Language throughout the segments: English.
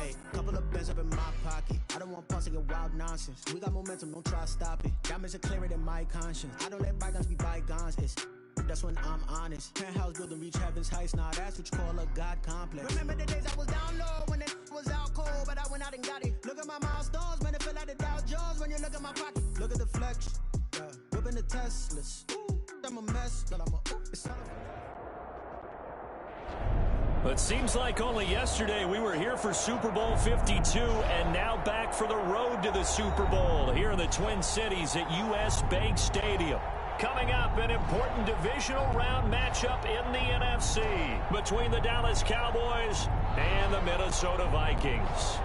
Hey, couple of bands up in my pocket. I don't want pause to get wild nonsense. We got momentum, don't try to stop it. Diamonds are clearer than my conscience. I don't let bygones be bygones. That's when I'm honest. Penthouse building reach heaven's heights. Now that's what you call a God complex. Remember the days I was down low when it was out cold, but I went out and got it. Look at my milestones, man, it feel like the Dow Jones when you look at my pocket. Look at the flex, yeah. Whipping the Teslas. I'm a mess, but it's all It seems like only yesterday we were here for Super Bowl 52 and now back for the road to the Super Bowl here in the Twin Cities at US Bank Stadium. Coming up, an important divisional round matchup in the NFC between the Dallas Cowboys and the Minnesota Vikings.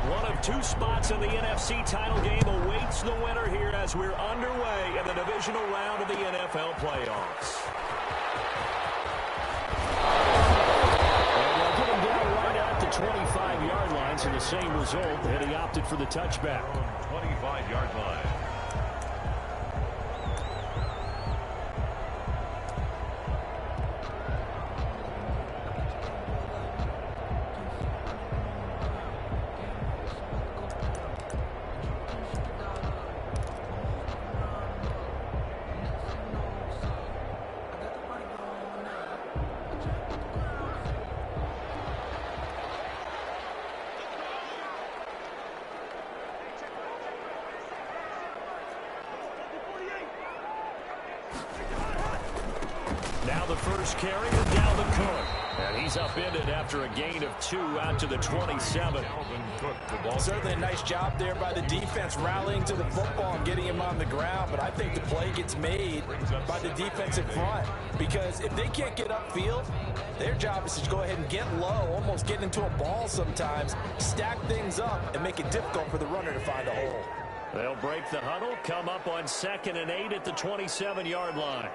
One of two spots in the NFC title game awaits the winner here as we're underway in the divisional round of the NFL playoffs. And they'll get him down right at the 25-yard line, so the same result, and he opted for the touchback. 25-yard line. Now the first carry to Dalvin Cook. And he's upended after a gain of 2 out to the 27. Certainly a nice job there by the defense rallying to the football and getting him on the ground. But I think the play gets made by the defensive front. Because if they can't get upfield, their job is to go ahead and get low, almost get into a ball sometimes, stack things up, and make it difficult for the runner to find a hole. They'll break the huddle, come up on 2nd and 8 at the 27-yard line.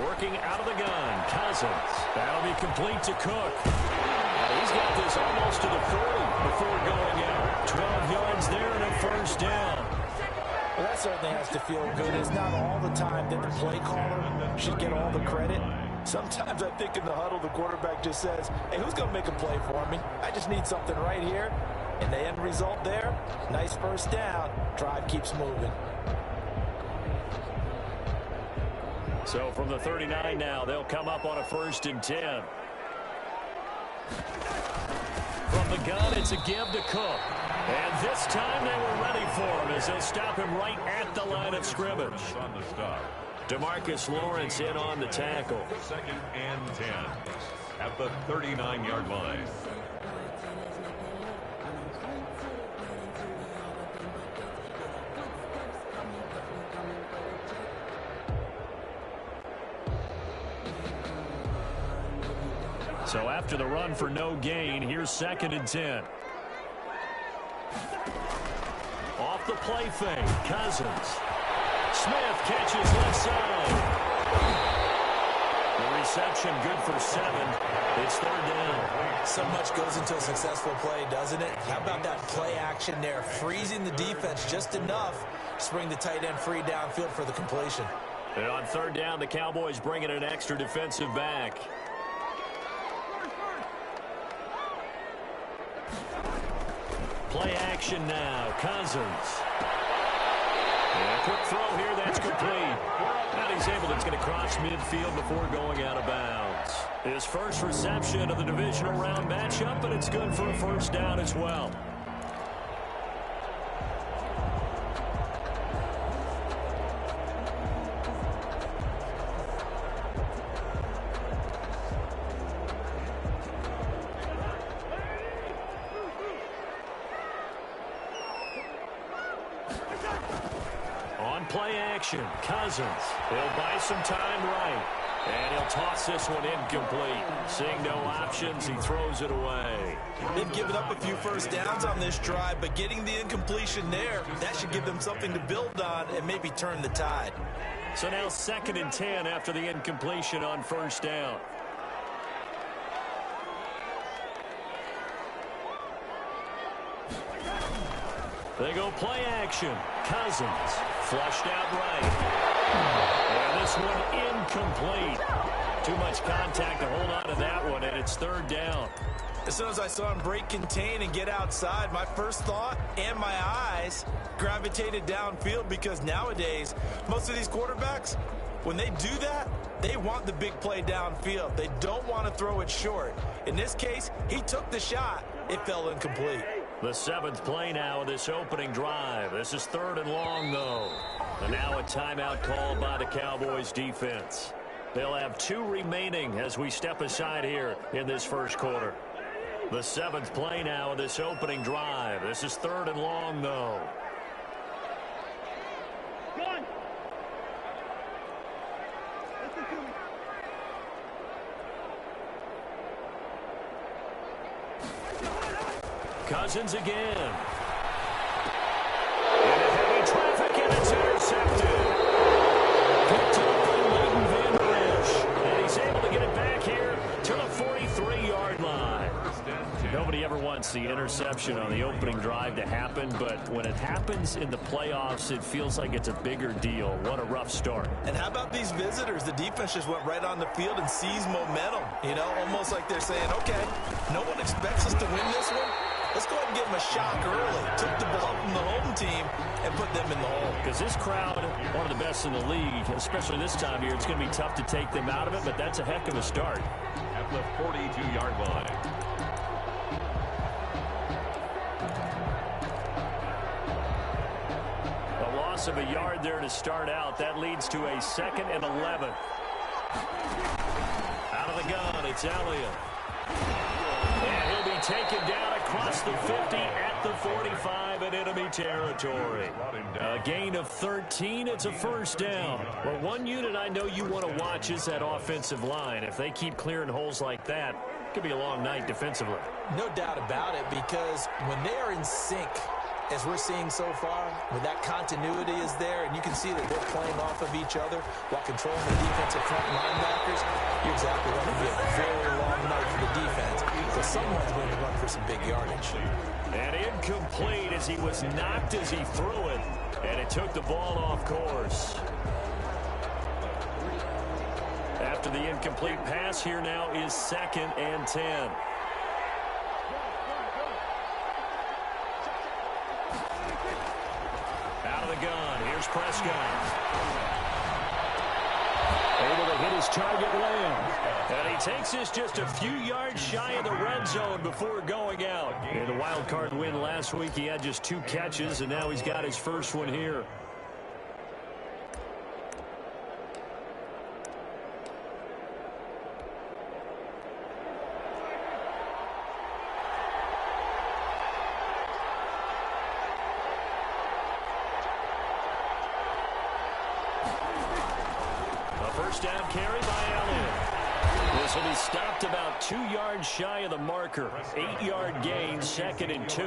Working out of the gun, Cousins. That'll be complete to Cook. He's got this almost to the 40 before going out. 12 yards there and a first down. Well, that certainly has to feel good. It's not all the time that the play caller should get all the credit. Sometimes I think in the huddle, the quarterback just says, hey, who's going to make a play for me? I just need something right here. And the end result there, nice first down. Drive keeps moving. So from the 39 now, they'll come up on a 1st and 10. From the gun, it's a give to Cook. And this time they were ready for him as they'll stop him right at the line of scrimmage. On the stop. DeMarcus Lawrence in on the tackle. 2nd and 10 at the 39-yard line. So after the run for no gain, here's 2nd and 10. Off the play fake, Cousins. Smith catches left side. The reception good for 7. It's 3rd down. So much goes into a successful play, doesn't it? How about that play action there, freezing the defense just enough to bring the tight end free downfield for the completion. And on 3rd down, the Cowboys bring in an extra defensive back. Play action now, Cousins. And a quick throw here, that's complete. And he's it's going to cross midfield before going out of bounds. His first reception of the divisional round matchup, and it's good for a first down as well. Play action, Cousins. He'll buy some time right. And he'll toss this one incomplete. Seeing no options, he throws it away. They've given up a few first downs on this drive, but getting the incompletion there, that should give them something to build on and maybe turn the tide. So now 2nd and 10 after the incompletion on first down. They go play action. Cousins flushed out right. And this one incomplete. Too much contact to hold on to that one, and it's 3rd down. As soon as I saw him break contain and get outside, my first thought and my eyes gravitated downfield, because nowadays, most of these quarterbacks, when they do that, they want the big play downfield. They don't want to throw it short. In this case, he took the shot. It fell incomplete. The 7th play now of this opening drive. This is 3rd and long, though. And now a timeout called by the Cowboys defense. They'll have 2 remaining as we step aside here in this first quarter. The 7th play now of this opening drive. This is 3rd and long, though. Cousins again. Into heavy traffic, and it's intercepted. Picked up by Leighton Vander Esch. And he's able to get it back here to the 43-yard line. Nobody ever wants the interception on the opening drive to happen, but when it happens in the playoffs, it feels like it's a bigger deal. What a rough start. And how about these visitors? The defense just went right on the field and seized momentum. You know, almost like they're saying, okay, no one expects us to win this one. Let's go ahead and give them a shock early. Took the ball from the home team and put them in the hole. Because this crowd, one of the best in the league, especially this time of year, it's going to be tough to take them out of it, but that's a heck of a start. At the 42-yard line. A loss of a yard there to start out. That leads to a 2nd and 11. Out of the gun, it's Elliott. And he'll be taken down across the 50 at the 45 in enemy territory. A gain of 13. It's a first down. Well, one unit I know you want to watch is that offensive line. If they keep clearing holes like that, it could be a long night defensively. No doubt about it, because when they are in sync, as we're seeing so far, when that continuity is there and you can see that they're playing off of each other while controlling the defensive front linebackers, you're exactly right. It'll be a very long night for the defense. So someone's going to run for some big yardage. And incomplete as he was knocked as he threw it, and it took the ball off course. After the incomplete pass, here now is 2nd and 10. Out of the gun, here's Prescott. Able to hit his target land. And he takes this just a few yards shy of the red zone before going out. In the wild card win last week, he had just 2 catches, and now he's got his first one here. First down carry by Elliott. This will be stopped about 2 yards shy of the marker. 8-yard gain, 2nd and 2.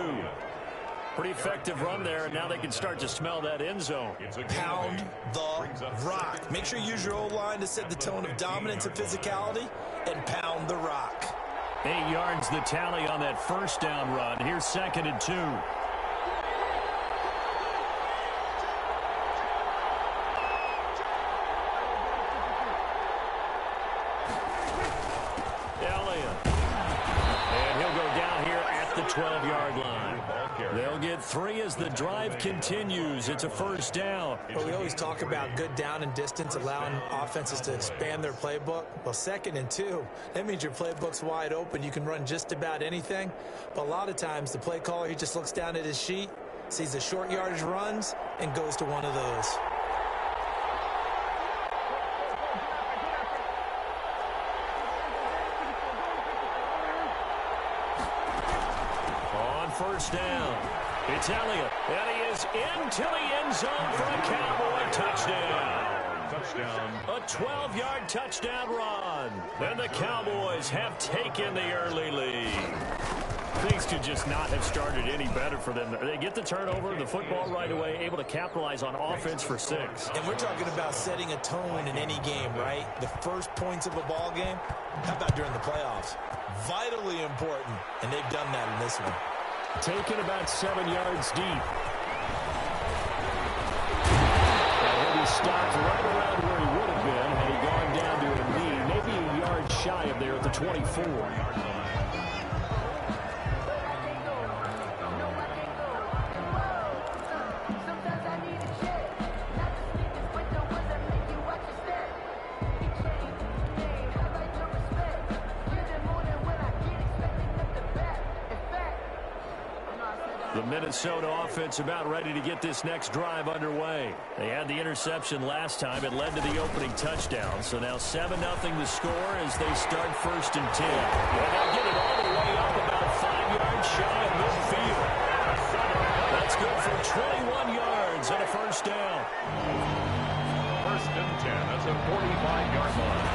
Pretty effective run there, and now they can start to smell that end zone. Pound the rock. Make sure you use your O-line to set the tone of dominance and physicality, and pound the rock. 8 yards the tally on that first down run. Here's 2nd and 2. And he'll go down here at the 12-yard line. They'll get 3 as the drive continues. It's a first down. Well, we always talk about good down and distance, allowing offenses to expand their playbook. Well, 2nd and 2, that means your playbook's wide open. You can run just about anything. But a lot of times, the play caller, he just looks down at his sheet, sees the short yardage runs, and goes to one of those. First down. It's Elliott, and he is into the end zone for a Cowboy touchdown. A 12-yard touchdown run. And the Cowboys have taken the early lead. Things could just not have started any better for them. They get the turnover, the football right away, able to capitalize on offense for 6. And we're talking about setting a tone in any game, right? The first points of a ball game. How about during the playoffs? Vitally important, and they've done that in this one. Taken about 7 yards deep. And he'll be stopped right around where he would have been had he gone down to a knee, maybe a yard shy of there at the 24. The Minnesota offense about ready to get this next drive underway. They had the interception last time. It led to the opening touchdown. So now 7-0 the score as they start 1st and 10. And they'll get it all the way up about 5 yards shy of midfield. That's good for 21 yards and a 1st down. 1st and 10. That's a 45-yard line.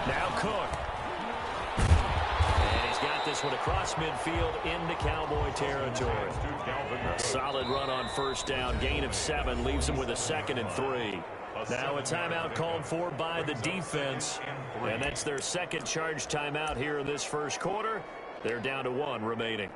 Now Cook. Got this one across midfield into Cowboy territory. A solid run on 1st down. Gain of 7 leaves him with a 2nd and 3. Now a timeout called for by the defense. And that's their 2nd charge timeout here in this 1st quarter. They're down to 1 remaining.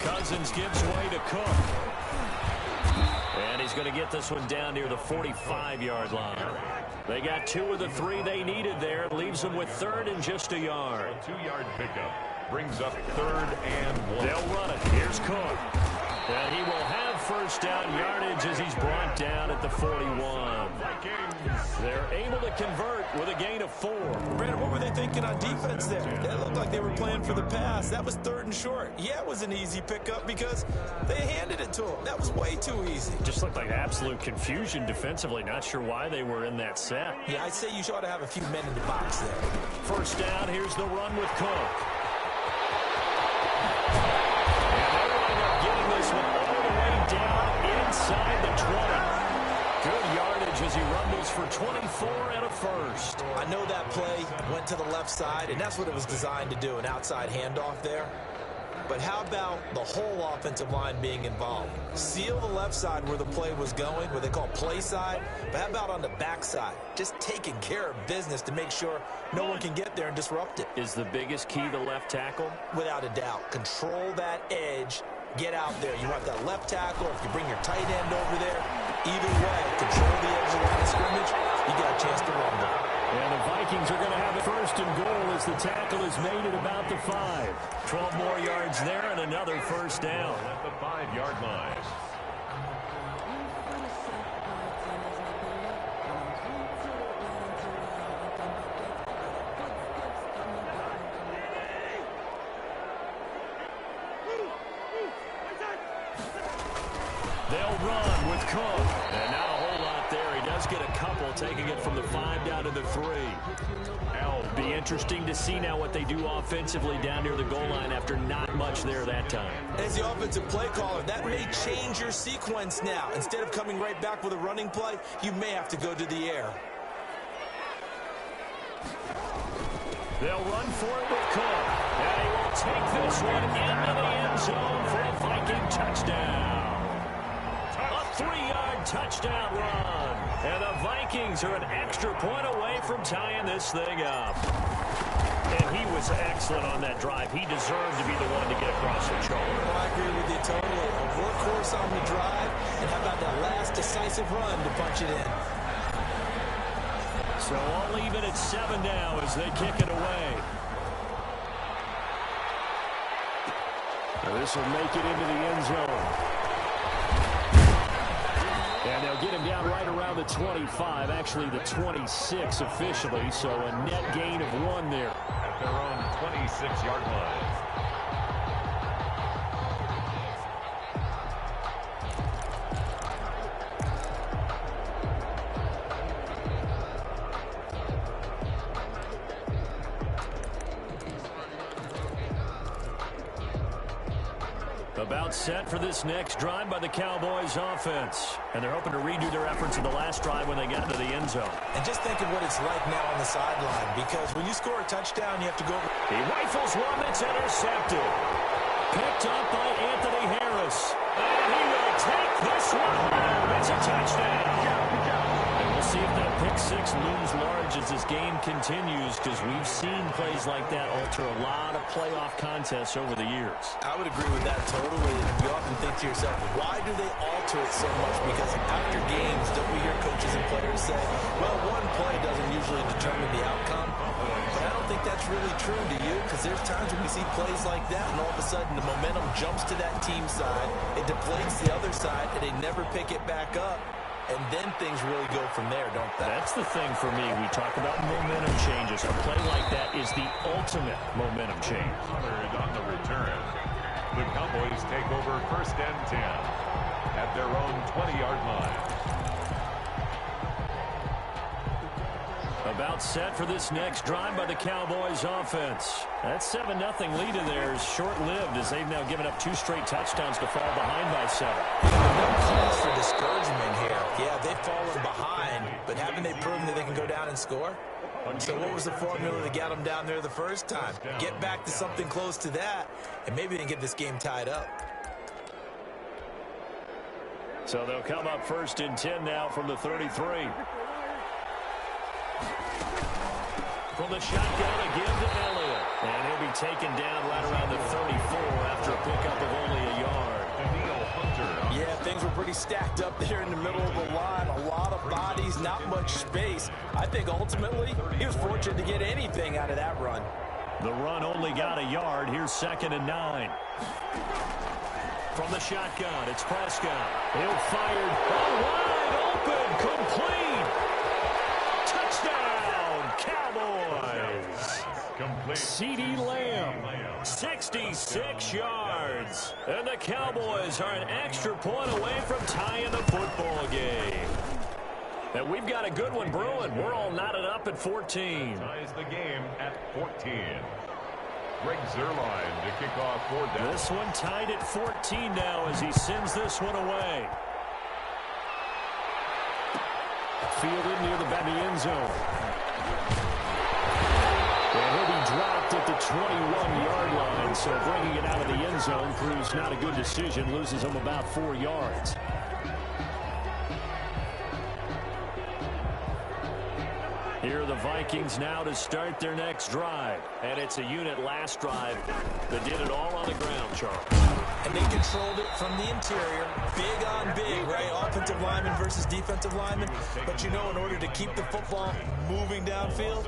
Cousins gives way to Cook. And he's going to get this one down near the 45-yard line. They got 2 of the 3 they needed there. It leaves them with 3rd and just a yard. A 2-yard pickup brings up 3rd and 1. They'll run it. Here's Cook. And he will have 1st down yardage as he's brought down at the 41. They're able to convert with a gain of 4. Brandon, what were they thinking on defense there? It looked like they were playing for the pass. That was 3rd and short. Yeah, it was an easy pickup because they handed it to him. That was way too easy. Just looked like absolute confusion defensively. Not sure why they were in that set. Yeah, I'd say you ought to have a few men in the box there. 1st down, here's the run with Cook. Getting this one all the way down inside the 20. Good yardage as he rumbles for 24 and a 1st. I know that play went to the left side, and that's what it was designed to do, an outside handoff there. But how about the whole offensive line being involved? Seal the left side where the play was going, what they call play side, but how about on the back side? Just taking care of business to make sure no one can get there and disrupt it. Is the biggest key the left tackle? Without a doubt. Control that edge. Get out there. You want that left tackle. If you bring your tight end over there, either way, control the edge of the line of scrimmage, you got a chance to rumble. And the Vikings are going to have it 1st and goal as the tackle is made at about the 5. 12 more yards there and another 1st down. At the 5-yard line. They'll run with Cook. And not a whole lot there. He does get a couple, taking it from the 5 down to the 3. It'll be interesting to see now what they do offensively down near the goal line after not much there that time. As the offensive play caller, that may change your sequence now. Instead of coming right back with a running play, you may have to go to the air. They'll run for it with Cook. And he will take this one into the end zone for a Viking touchdown. A 3-yard touchdown run. And the Vikings are an extra point away from tying this thing up. And he was excellent on that drive. He deserved to be the one to get across the chalk. Well, I agree with you totally. A workhorse on the drive. And how about that last decisive run to punch it in? So all even at 7 now as they kick it away. This will make it into the end zone. And they'll get him down right around the 25, actually the 26 officially, so a net gain of 1 there. At their own 26-yard line. About set for this next drive by the Cowboys offense. And they're hoping to redo their efforts in the last drive when they got to the end zone. And just think of what it's like now on the sideline, because when you score a touchdown, you have to go. He rifles one that's intercepted. Picked up by Anthony Harris. And he will take this one home. It's a touchdown. And we'll see if that pick 6 looms large as this game continues, because we've seen plays like that alter a lot of playoff contests over the years. I would agree with that totally. You often think to yourself, why do they alter it so much? Because after games, don't we hear coaches and players say, well, one play doesn't usually determine the outcome? But I don't think that's really true, do you? Because there's times when we see plays like that, and all of a sudden the momentum jumps to that team side, it deflates the other side, and they never pick it back up. And then things really go from there, don't they? That's the thing for me. We talk about momentum changes. A play like that is the ultimate momentum change. On the return, the Cowboys take over 1st and 10 at their own 20-yard line. About set for this next drive by the Cowboys offense. That 7-0 lead of theirs short-lived as they've now given up 2 straight touchdowns to fall behind by 7. No cause for discouragement here. Yeah, they've fallen behind, but haven't they proven that they can go down and score? So what was the formula to get them down there the first time? Get back to something close to that, and maybe they can get this game tied up. So they'll come up 1st and 10 now from the 33. From the shotgun, a give to Elliott. And he'll be taken down right around the 34 after a pickup of only a yard. Yeah, things were pretty stacked up there in the middle of the line. A lot of bodies, not much space. I think ultimately he was fortunate to get anything out of that run. The run only got a yard. Here's 2nd and 9. From the shotgun, it's Prescott. He'll fire. Oh, wide open, complete. Touchdown, Cowboys. CeeDee Lamb, 66 yards. And the Cowboys are an extra point away from tying the football game. And we've got a good one brewing. We're all knotted up at 14. Ties the game at 14. Greg Zuerlein to kick off 4th down. This one tied at 14 now as he sends this one away. Fielded near the back of the end zone. And he'll be dropped at the 21-yard line, so bringing it out of the end zone proves not a good decision. Loses him about 4 yards. Here are the Vikings now to start their next drive. And it's a unit last drive that did it all on the ground, Charles. And they controlled it from the interior. Big on big, right? Offensive lineman versus defensive lineman. But you know, in order to keep the football moving downfield,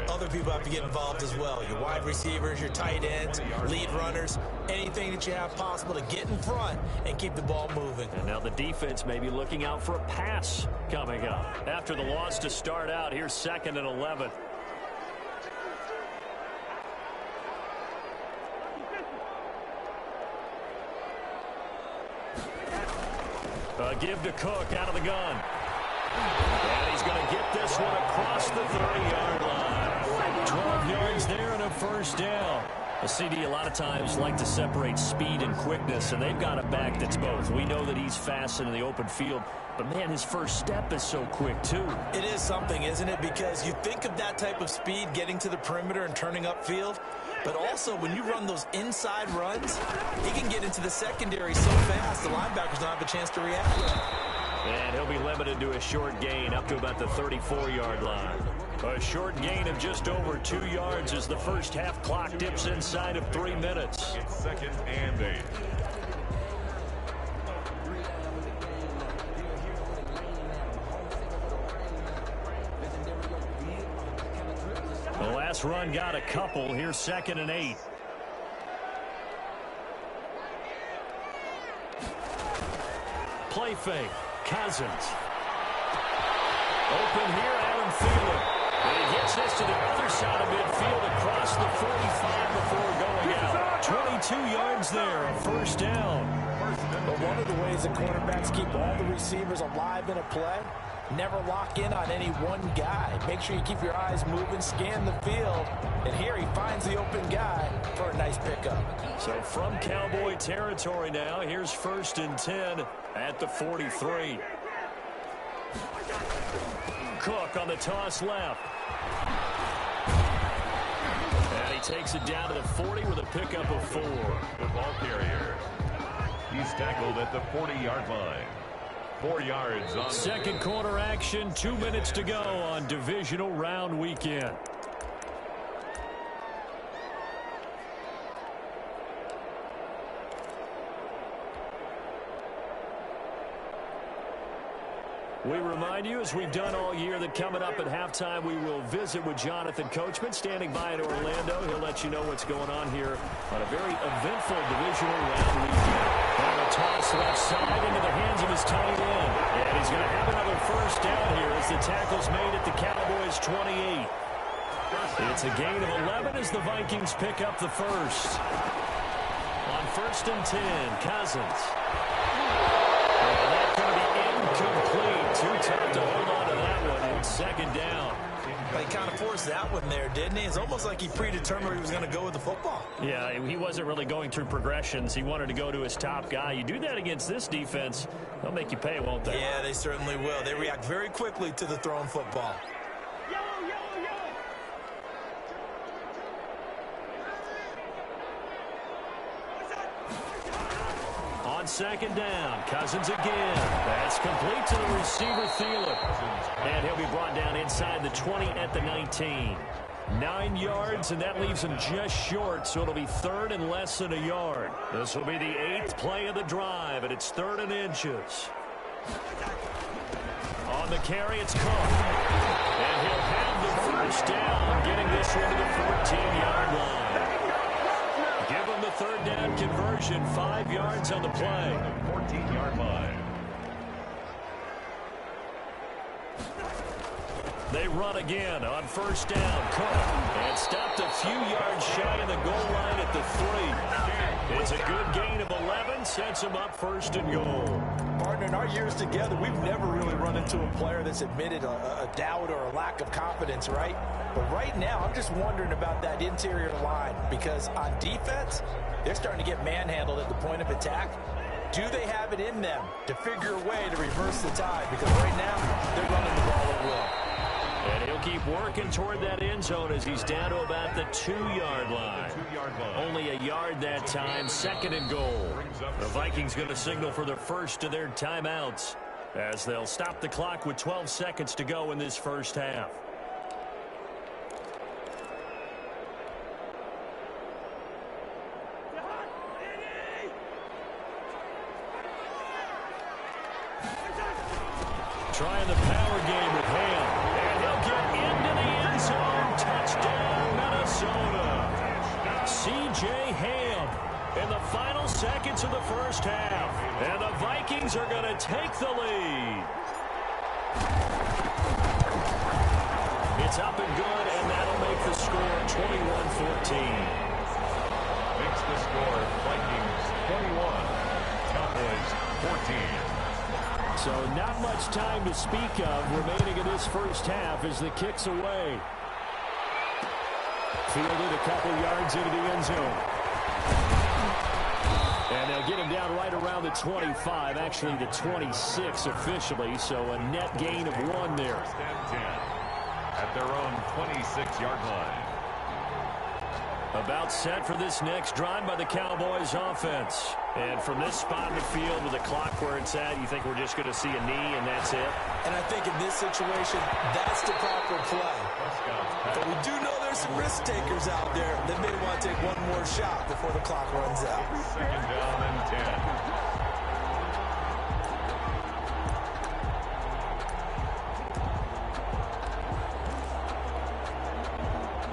other people have to get involved as well. Your wide receivers, your tight ends, lead runners, anything that you have possible to get in front and keep the ball moving. And now the defense may be looking out for a pass coming up. After the loss to start out, here's 2nd and 11. Give to Cook out of the gun. And he's going to get this one across the 30-yard line. 12 yards there and a 1st down. A CD a lot of times like to separate speed and quickness, and they've got a back that's both. We know that he's fast in the open field, but, man, his first step is so quick, too. It is something, isn't it? Because you think of that type of speed getting to the perimeter and turning upfield, but also when you run those inside runs, he can get into the secondary so fast the linebackers don't have a chance to react. And he'll be limited to a short gain up to about the 34-yard line. A short gain of just over 2 yards as the first half clock dips inside of 3 minutes. It's 2nd and 8. The last run got a couple. Here's 2nd and 8. Play fake. Cousins. Open here, Adam Thielen. And he gets this to the other side of midfield across the 45 before going out. 22 yards there, a 1st down. But one of the ways the cornerbacks keep all the receivers alive in a play, never lock in on any one guy. Make sure you keep your eyes moving, scan the field. And here he finds the open guy for a nice pickup. So from Cowboy territory now, here's 1st and 10 at the 43. Cook on the toss left. And he takes it down to the 40 with a pickup of 4. The ball carrier. He's tackled at the 40-yard line. 4 yards on. Second quarter action, 2 minutes to go on divisional round weekend. We remind you, as we've done all year, that coming up at halftime, we will visit with Jonathan Coachman, standing by in Orlando. He'll let you know what's going on here on a very eventful divisional round weekend. And a toss left side into the hands of his tight end. And he's going to have another first down here as the tackle's made at the Cowboys' 28. It's a gain of 11 as the Vikings pick up the first. On 1st and 10, Cousins. And that's going to be incomplete. Too tough to hold on to that one. It's 2nd down. But he kind of forced that one there, didn't he? It's almost like he predetermined where he was going to go with the football. Yeah, he wasn't really going through progressions. He wanted to go to his top guy. You do that against this defense, they'll make you pay, won't they? Yeah, they certainly will. They react very quickly to the thrown football. On 2nd down, Cousins again. That's complete to the receiver, Thielen. And he'll be brought down inside the 20 at the 19. 9 yards, and that leaves him just short, so it'll be 3rd and less than a yard. This will be the 8th play of the drive, and it's 3rd and inches. On the carry, it's Cook. And he'll have the first down, getting this one to the 14-yard line. Give him the 3rd down conversion, 5 yards on the play. 14-yard line. They run again on 1st down. Cook. And stopped a few yards shy of the goal line at the 3. It's a good gain of 11, sets him up 1st and goal. Partner, in our years together, we've never really run into a player that's admitted a doubt or a lack of confidence, right? But right now, I'm just wondering about that interior line because on defense, they're starting to get manhandled at the point of attack. Do they have it in them to figure a way to reverse the tide? Because right now, they're running the ball at will. And he'll keep working toward that end zone as he's down to about the 2-yard line. Only a yard that time, 2nd and goal. The Vikings going to signal for the first of their timeouts as they'll stop the clock with 12 seconds to go in this first half. Trying the power game with Ham. And he'll get into the end zone. Touchdown, Minnesota. C.J. Ham in the final seconds of the first half. And the Vikings are going to take the lead. It's up and good, and that'll make the score 21-14. Makes the score Vikings 21, Cowboys 14. So not much time to speak of remaining in this first half as the kick's away. Fielded a couple yards into the end zone. And they'll get him down right around the 25, actually the 26 officially, so a net gain of 1 there. 1st and 10 at their own 26-yard line. About set for this next drive by the Cowboys offense. And from this spot in the field with the clock where it's at, you think we're just going to see a knee and that's it? And I think in this situation, that's the proper play. But we do know there's some risk takers out there that may want to take one more shot before the clock runs out. 2nd down and 10.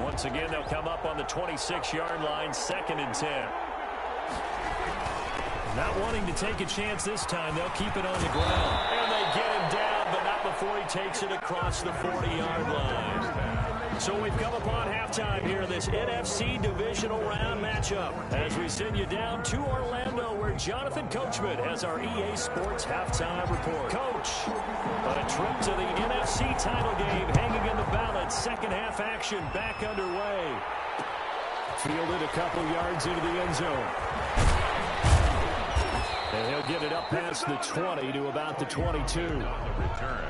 Once again, they'll come up on the 26-yard line, 2nd and 10. Not wanting to take a chance this time, they'll keep it on the ground. And they get him down, but not before he takes it across the 40-yard line. So we've come upon halftime here in this NFC divisional round matchup as we send you down to Orlando where Jonathan Coachman has our EA Sports halftime report. Coach, a trip to the NFC title game hanging in the balance. Second half action back underway. Fielded a couple yards into the end zone. And he'll get it up past the 20 to about the 22. On the return,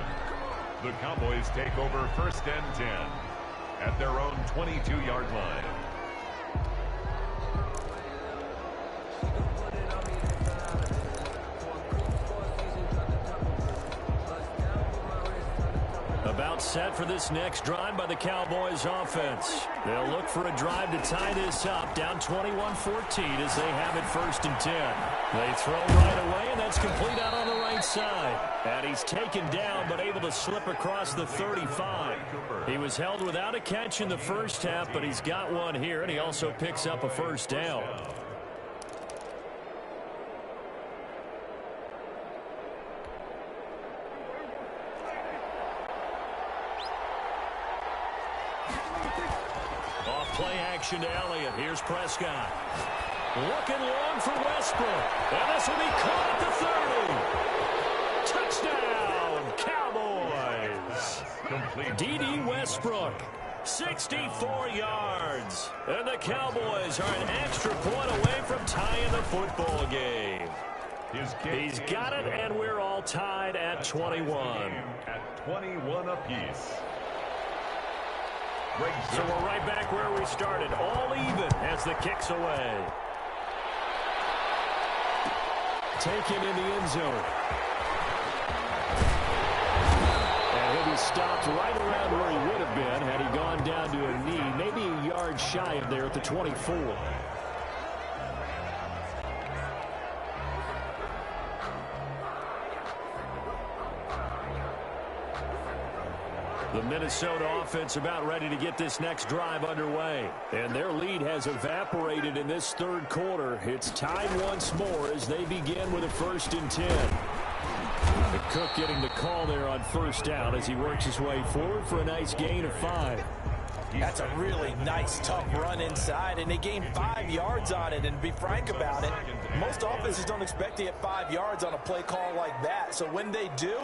the Cowboys take over 1st and 10 at their own 22-yard line. About set for this next drive by the Cowboys offense. They'll look for a drive to tie this up, down 21-14 as they have it 1st and 10. They throw right away, and that's complete out on the right side. And he's taken down, but able to slip across the 35. He was held without a catch in the first half, but he's got one here, and he also picks up a 1st down. Play action to Elliott. Here's Prescott. Looking long for Westbrook. And this will be caught at the 30. Touchdown, Cowboys. D.D. Westbrook, 64 yards. And the Cowboys are an extra point away from tying the football game. He's got it, and we're all tied at 21. At 21 apiece. So we're right back where we started, all even as the kick's away. Taken in the end zone. And he'll be stopped right around where he would have been had he gone down to a knee, maybe a yard shy of there at the 24. The Minnesota offense about ready to get this next drive underway. And their lead has evaporated in this 3rd quarter. It's tied once more as they begin with a 1st and 10. The Cook getting the call there on 1st down as he works his way forward for a nice gain of 5. That's a really nice, tough run inside, and they gained 5 yards on it. And to be frank about it, most offenses don't expect to get 5 yards on a play call like that. So when they do,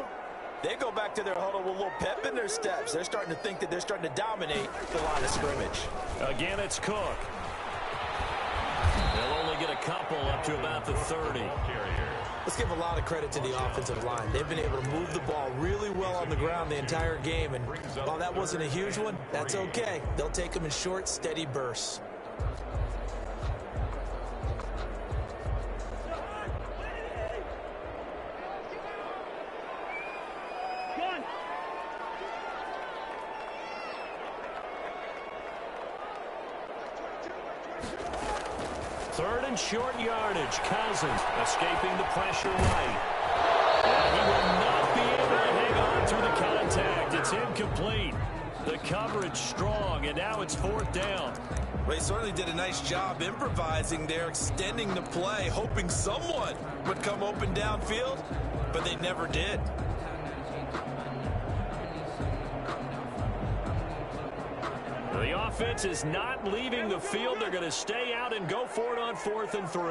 they go back to their huddle with a little pep in their steps. They're starting to think that they're starting to dominate the line of scrimmage. Again, it's Cook. They'll only get a couple up to about the 30. Let's give a lot of credit to the offensive line. They've been able to move the ball really well on the ground the entire game. And while that wasn't a huge one, that's okay. They'll take them in short, steady bursts. Third and short yardage. Cousins escaping the pressure right. And he will not be able to hang on through the contact. It's incomplete. The coverage strong, and now it's 4th down. Well, he certainly did a nice job improvising there, extending the play, hoping someone would come open downfield, but they never did. The offense is not leaving the field. They're going to stay out and go for it on 4th and 3.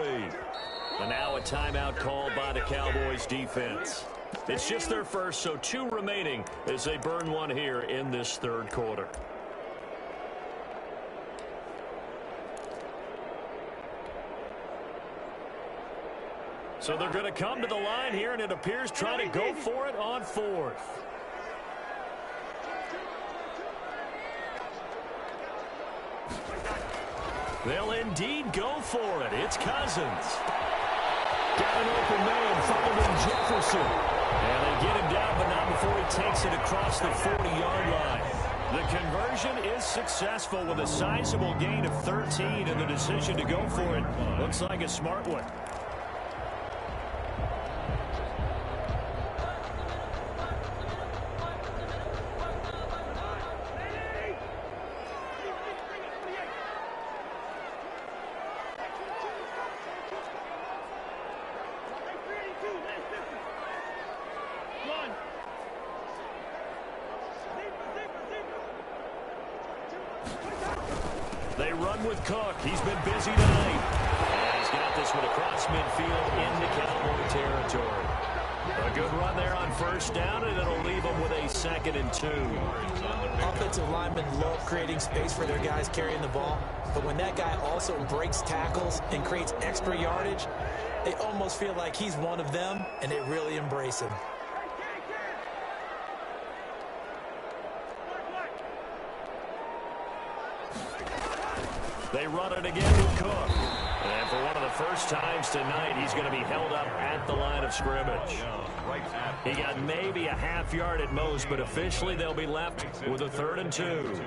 And now a timeout called by the Cowboys defense. It's just their first, so 2 remaining as they burn one here in this 3rd quarter. So they're going to come to the line here, and it appears trying to go for it on 4th. They'll indeed go for it. It's Cousins. Got an open man, following Jefferson. And they get him down, but not before he takes it across the 40-yard line. The conversion is successful with a sizable gain of 13, and the decision to go for it looks like a smart one. They run with Cook. He's been busy tonight. And he's got this one across midfield into Cowboy territory. A good run there on 1st down, and it'll leave them with a 2nd and 2. Offensive linemen love creating space for their guys carrying the ball. But when that guy also breaks tackles and creates extra yardage, they almost feel like he's one of them, and they really embrace him. They run it again with Cook. And for one of the first times tonight he's going to be held up at the line of scrimmage. He got maybe a half yard at most, but officially they'll be left with a 3rd and 2.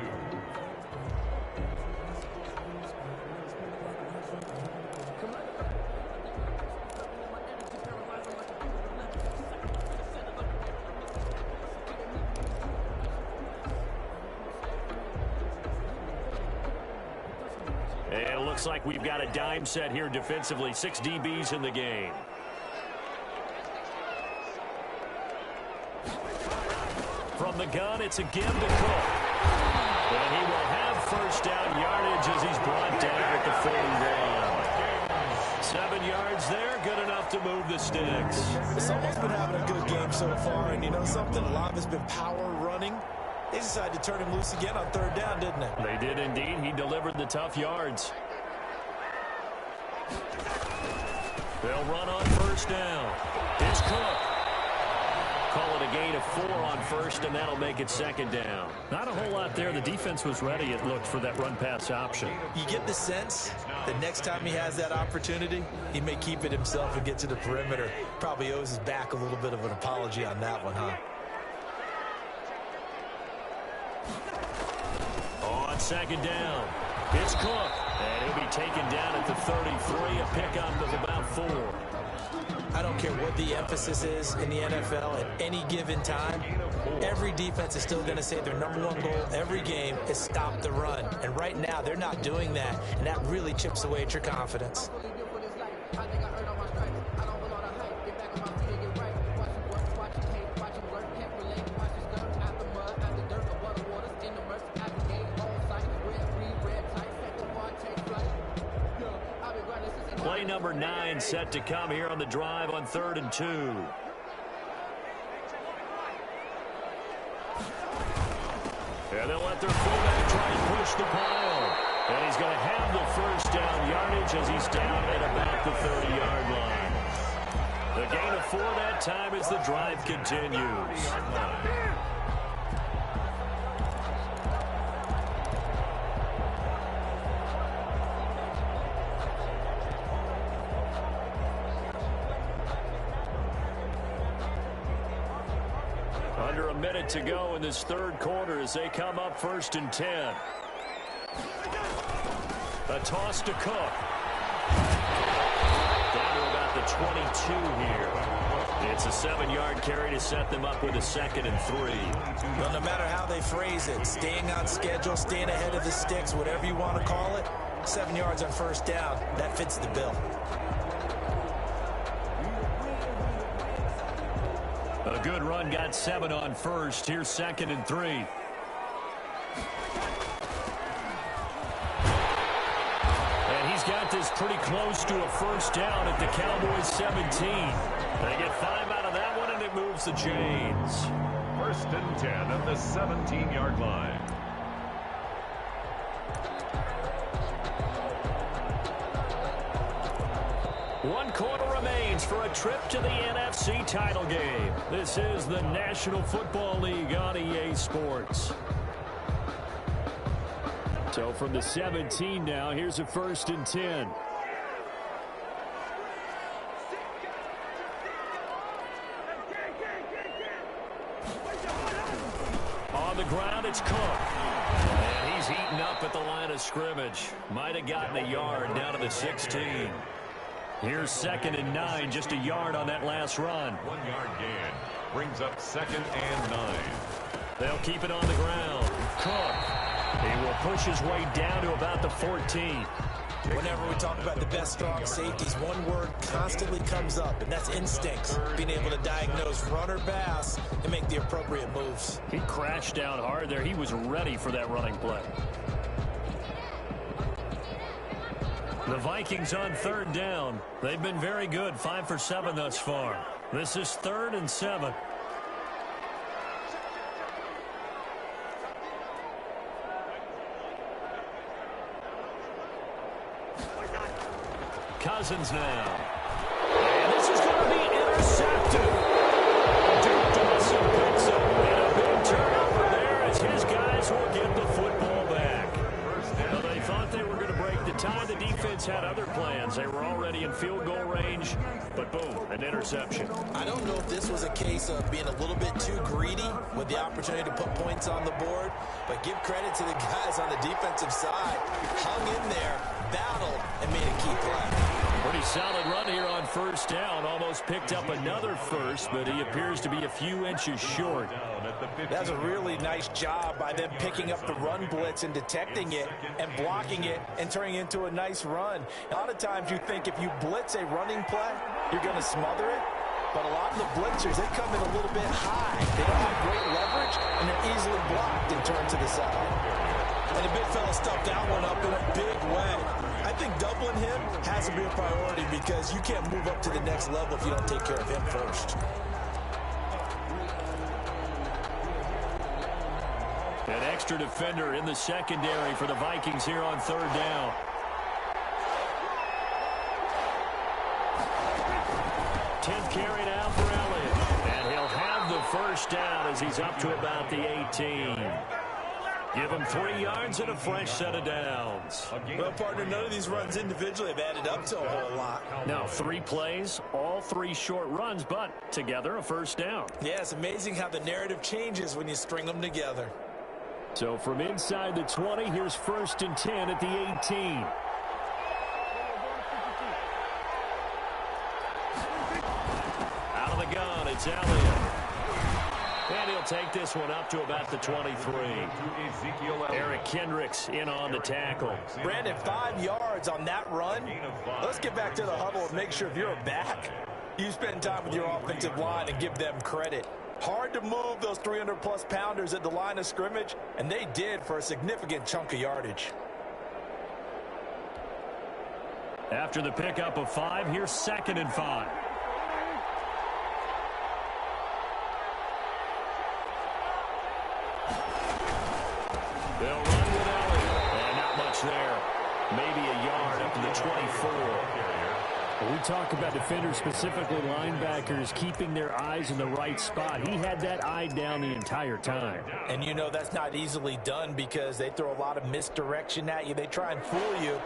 And it looks like we've got a dime set here defensively. 6 DBs in the game. From the gun, it's again to Cook. And he will have first down yardage as he's brought down at the 40 down. 7 yards there, good enough to move the sticks. Someone's been having a good game so far, and you know something? A lot of it's been power running. They decided to turn him loose again on 3rd down, didn't they? They did indeed. He delivered the tough yards. They'll run on first down. It's Cook. Call it a gain of 4 on first, and that'll make it 2nd down. Not a whole lot there. The defense was ready, it looked, for that run-pass option. You get the sense that next time he has that opportunity, he may keep it himself and get to the perimeter. Probably owes his back a little bit of an apology on that one, huh? On 2nd down, it's Cook. And he'll be taken down at the 33, a pickup of about 4. I don't care what the emphasis is in the NFL at any given time. Every defense is still going to say their #1 goal every game is stop the run. And right now, they're not doing that, and that really chips away at your confidence. Play number 9 set to come here on the drive on 3rd and 2. And they'll let their fullback try and push the pile. And he's going to have the first down yardage as he's down at about the 30-yard line. The gain of 4 that time as the drive continues. Under a minute to go in this 3rd quarter as they come up 1st and 10. A toss to Cook. Down to about the 22 here. It's a 7-yard carry to set them up with a 2nd and 3. Well, no matter how they phrase it, staying on schedule, staying ahead of the sticks, whatever you want to call it, 7 yards on first down, that fits the bill. A good run got 7 on first. Here's 2nd and 3. And he's got this pretty close to a first down at the Cowboys 17. They get 5 out of that one, and it moves the chains. 1st and 10 at the 17-yard line. One quarter remains for a trip to the NFC title game. This is the National Football League on EA Sports. So from the 17 now, here's a 1st and 10. On the ground, it's Cook. And he's eaten up at the line of scrimmage. Might have gotten a yard down to the 16. Here's 2nd and 9, just a yard on that last run. 1-yard gain brings up 2nd and 9. They'll keep it on the ground. Cook. He will push his way down to about the 14. Whenever we talk about the best strong safeties, one word constantly comes up, and that's instincts. Being able to diagnose run or pass and make the appropriate moves. He crashed down hard there. He was ready for that running play. The Vikings on 3rd down. They've been very good, 5 for 7 thus far. This is 3rd and 7. Cousins now. And this is going to be intercepted. Duke Dawson picks up and a big turnover there as his guys will get the football back. Well, they thought they were going to break the tie. The defense Patriots had other plans. They were already in field goal range, but boom, an interception. I don't know if this was a case of being a little bit too greedy with the opportunity to put points on the board, but give credit to the guys on the defensive side. Hung in there, battled, and made a key play. Pretty solid run here on first down. Almost picked up another first, but he appears to be a few inches short. That's a really nice job by them picking up the run blitz and detecting it and blocking it and turning it into a nice run. A lot of times you think if you blitz a running play, you're going to smother it. But a lot of the blitzers, they come in a little bit high. They don't have great leverage, and they're easily blocked and turned to the side. And the big fella stuffed that one up in a big way. I think doubling him has to be a priority because you can't move up to the next level if you don't take care of him first. An extra defender in the secondary for the Vikings here on third down. Tenth carry now for Elliott. And he'll have the first down as he's up to about the 18. Give him 3 yards and a fresh set of downs. Well, partner, none of these runs individually have added up to a whole lot. Now, 3 plays, all 3 short runs, but together a first down. Yeah, it's amazing how the narrative changes when you string them together. So from inside the 20, here's 1st and 10 at the 18. Out of the gun, it's Elliott. And he'll take this one up to about the 23. Eric Kendricks in on the tackle. Brandon, 5 yards on that run. Let's get back to the huddle and make sure if you're a back, you spend time with your offensive line and give them credit. Hard to move those 300-plus pounders at the line of scrimmage, and they did for a significant chunk of yardage. After the pickup of 5, here's 2nd and 5. They'll run with Elliott. And not much there. Maybe a yard up to the 24. When we talk about defenders, specifically linebackers, keeping their eyes in the right spot. He had that eye down the entire time. And you know that's not easily done because they throw a lot of misdirection at you. They try and fool you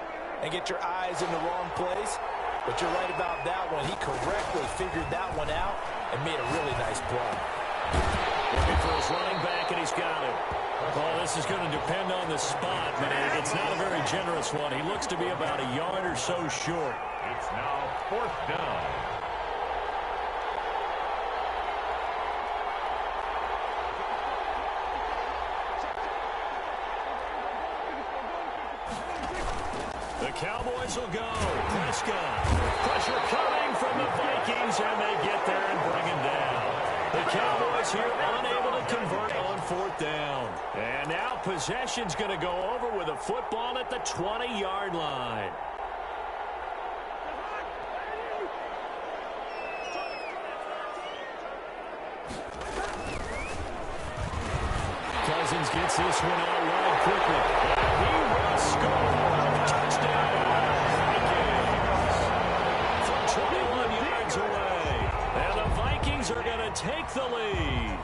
and get your eyes in the wrong place. But you're right about that one. He correctly figured that one out and made a really nice play. Looking for his running back, and he's got it. Well, this is going to depend on the spot, but it's not a very generous one. He looks to be about a yard or so short. It's now 4th down. The Cowboys will go. Prescott. Pressure coming from the Vikings, and they get there and bring him down. The Cowboys here unable to convert on 4th down. And now possession's going to go over with a football at the 20-yard line. Cousins gets this one out wide quickly. He will score. Touchdown, Vikings. From 21 yards away. And the Vikings are going to take the lead.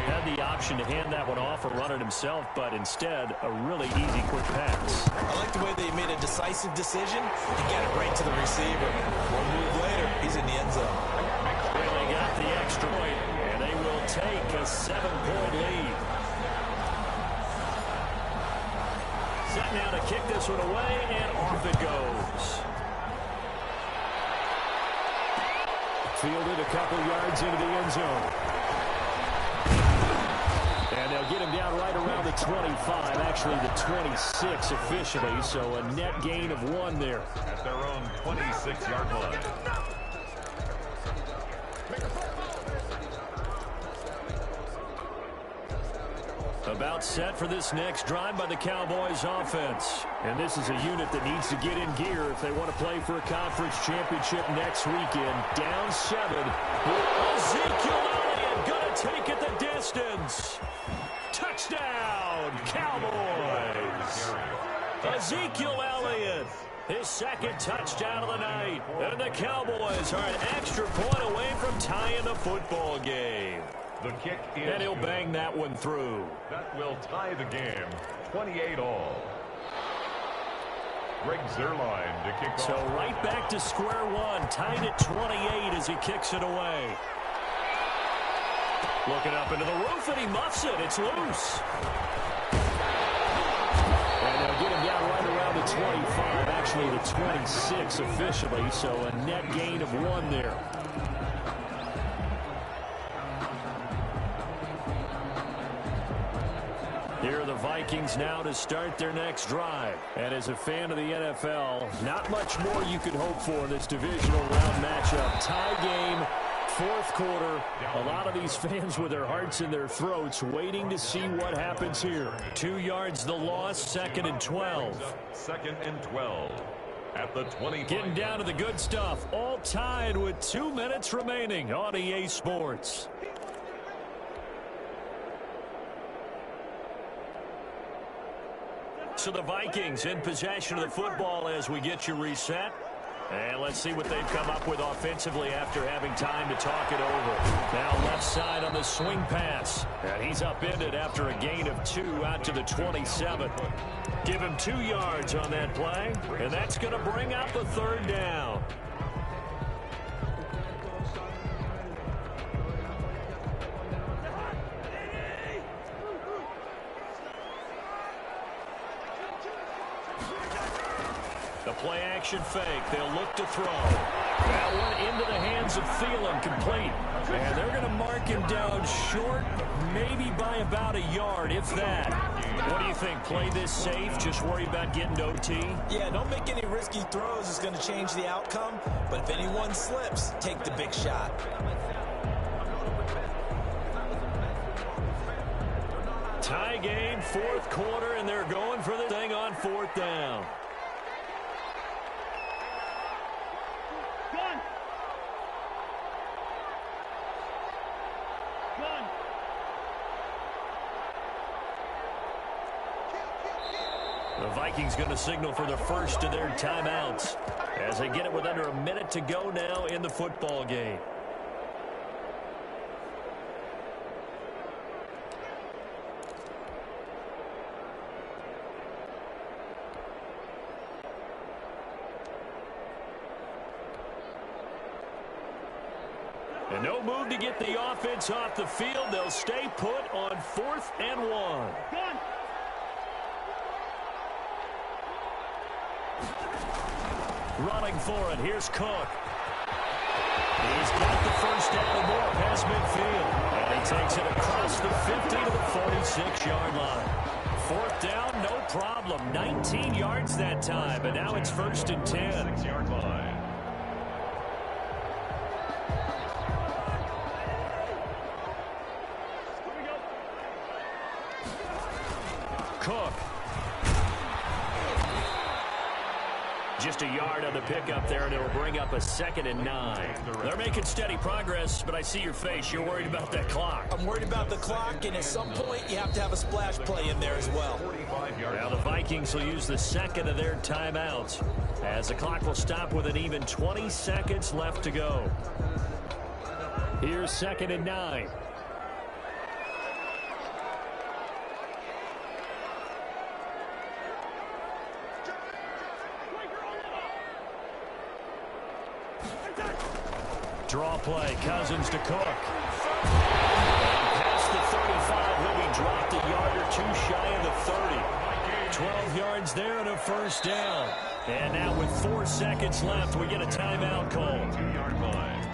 Had the option to hand that one off or run it himself, but instead, a really easy, quick pass. I like the way they made a decisive decision and get it right to the receiver. One move later, he's in the end zone. Well, they got the extra point, and they will take a 7-point lead. Set now to kick this one away, and off it goes. Fielded a couple yards into the end zone. And they'll get him down right around the 25, actually the 26 officially, so a net gain of 1 there. At their own 26-yard line. About set for this next drive by the Cowboys offense. And this is a unit that needs to get in gear if they want to play for a conference championship next weekend. Down 7. Ezekiel Elliott going to take it the distance. Touchdown, Cowboys. Ezekiel Elliott, his 2nd touchdown of the night. And the Cowboys are an extra point away from tying the football game. The kick is and he'll bang that one through. That will tie the game, 28 all. Greg Zerline to kick off. So right back to square one, tied at 28 as he kicks it away. Looking up into the roof, and he muffs it. It's loose. And they'll get him down right around the 25, actually the 26 officially, so a net gain of 1 there. Here are the Vikings now to start their next drive. And as a fan of the NFL, not much more you could hope for in this divisional round matchup. Tie game, fourth quarter. A lot of these fans with their hearts in their throats waiting to see what happens here. 2 yards the loss, 2nd and 12. 2nd and 12 at the 20. Getting down to the good stuff. All tied with 2 minutes remaining on EA Sports. So the Vikings in possession of the football as we get you reset. And let's see what they've come up with offensively after having time to talk it over. Now left side on the swing pass. And he's upended after a gain of 2 out to the 27. Give him 2 yards on that play. And that's going to bring up a 3rd down. The play action fake. They'll look to throw. That one into the hands of Thielen, complete. And they're going to mark him down short, maybe by about a yard, if that. What do you think? Play this safe? Just worry about getting to OT? Yeah, don't make any risky throws. It's going to change the outcome. But if anyone slips, take the big shot. Tie game, fourth quarter, and they're going for the thing on 4th down. The Vikings going to signal for the first of their timeouts as they get it with under a minute to go now in the football game. And no move to get the offense off the field. They'll stay put on 4th and 1. Running for it. Here's Cook. He's got the first down and more past midfield. And he takes it across the 50 to the 46-yard line. 4th down, no problem. 19 yards that time. And now it's 1st and 10. 6-yard line. Cook. Just a yard on the pickup there, and it'll bring up a 2nd and 9. They're making steady progress, but I see your face. You're worried about that clock. I'm worried about the clock, and at some point, you have to have a splash play in there as well. Now the Vikings will use the 2nd of their timeouts, as the clock will stop with an even 20 seconds left to go. Here's 2nd and 9. Draw play, Cousins to Cook. Past the 35, he'll be dropped a yard or 2 shy of the 30. 12 yards there and a first down. And now with 4 seconds left, we get a timeout call. 2-yard line.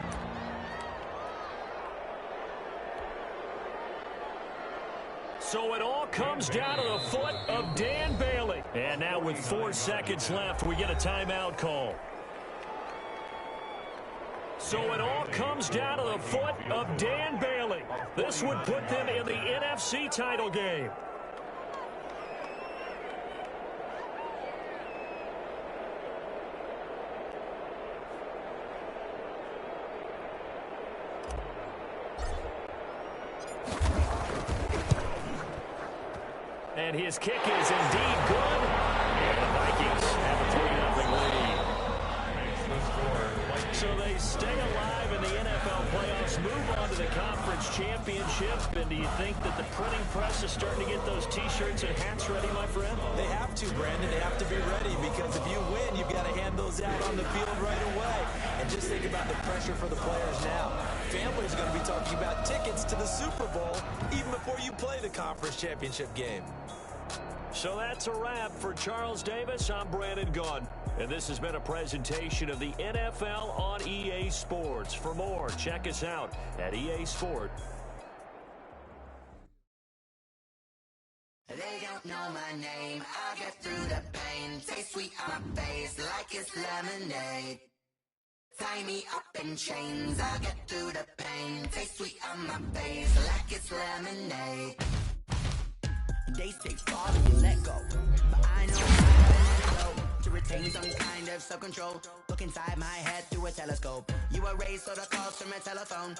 So it all comes down to the foot of Dan Bailey. And now with 4 seconds left, we get a timeout call. So it all comes down to the foot of Dan Bailey. This would put them in the NFC title game. And his kick is indeed good. And the Vikings have a 3-0 lead. So they stay alive in the NFL playoffs, move on to the conference championship. And do you think that the printing press is starting to get those T-shirts and hats ready, my friend? They have to, Brandon. They have to be ready because if you win, you've got to hand those out on the field right away. And just think about the pressure for the players now. Families are going to be talking about tickets to the Super Bowl even before you play the conference championship game. So that's a wrap for Charles Davis. I'm Brandon Gaudin. And this has been a presentation of the NFL on EA Sports. For more, check us out at EA Sport. They don't know my name. I get through the pain. Taste sweet on my face like it's lemonade. Tie me up in chains. I get through the pain. Taste sweet on my face like it's lemonade. Days take fall and you let go, but I know I'm gonna let it go to retain some kind of self-control. Look inside my head through a telescope. You erase all the calls from a telephone.